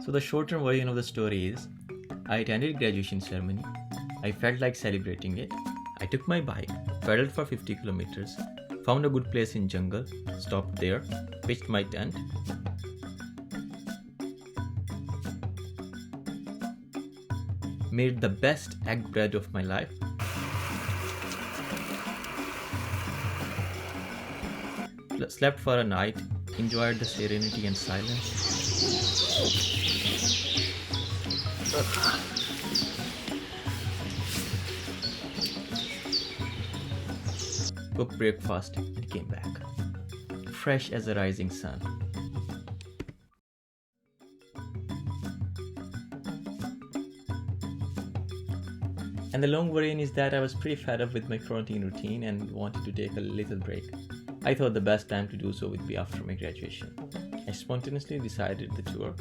So the short-term version of the story is, I attended graduation ceremony. I felt like celebrating it. I took my bike, pedaled for 50 kilometers, found a good place in jungle, stopped there, pitched my tent. Made the best egg bread of my life. Slept for a night, enjoyed the serenity and silence. Cooked breakfast and came back, fresh as a rising sun. And the long version is that I was pretty fed up with my quarantine routine and wanted to take a little break. I thought the best time to do so would be after my graduation. I spontaneously decided the tour.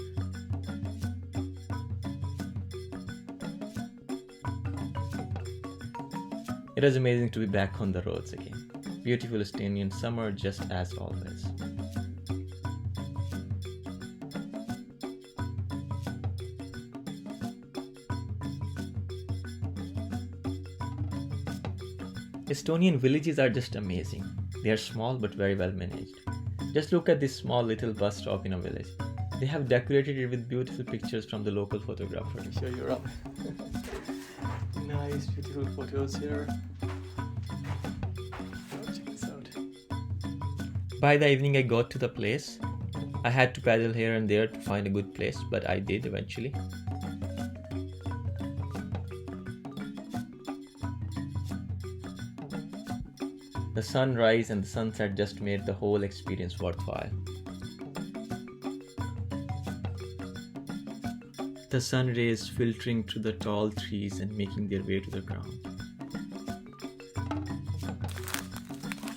It was amazing to be back on the roads again. Beautiful Estonian summer just as always. Estonian villages are just amazing. They are small but very well managed. Just look at this small little bus stop in a village. They have decorated it with beautiful pictures from the local photographer. Let me show you around. Nice, beautiful photos here. Check this out. By the evening I got to the place. I had to paddle here and there to find a good place, but I did eventually. The sunrise and the sunset just made the whole experience worthwhile. The sun rays filtering through the tall trees and making their way to the ground.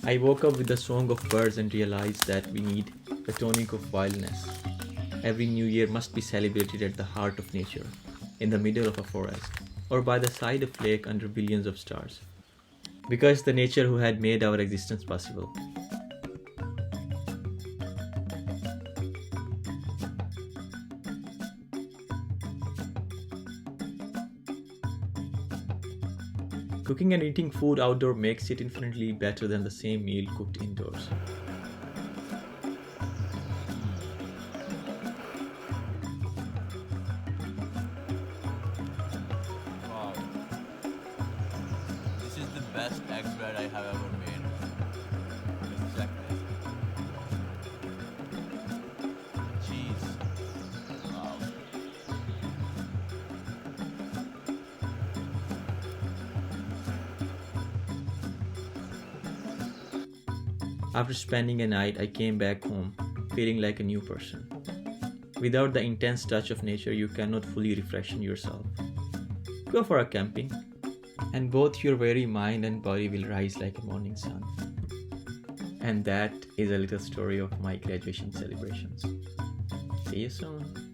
I woke up with the song of birds and realized that we need a tonic of wildness. Every new year must be celebrated at the heart of nature, in the middle of a forest, or by the side of a lake under billions of stars. Because the nature who had made our existence possible. Cooking and eating food outdoor makes it infinitely better than the same meal cooked indoors. Wow. This is the best egg bread I have ever made. Just check this. Cheese. Wow. After spending a night, I came back home feeling like a new person. Without the intense touch of nature, you cannot fully refreshen yourself. Go for a camping, and both your very mind and body will rise like a morning sun. And that is a little story of my graduation celebrations. See you soon.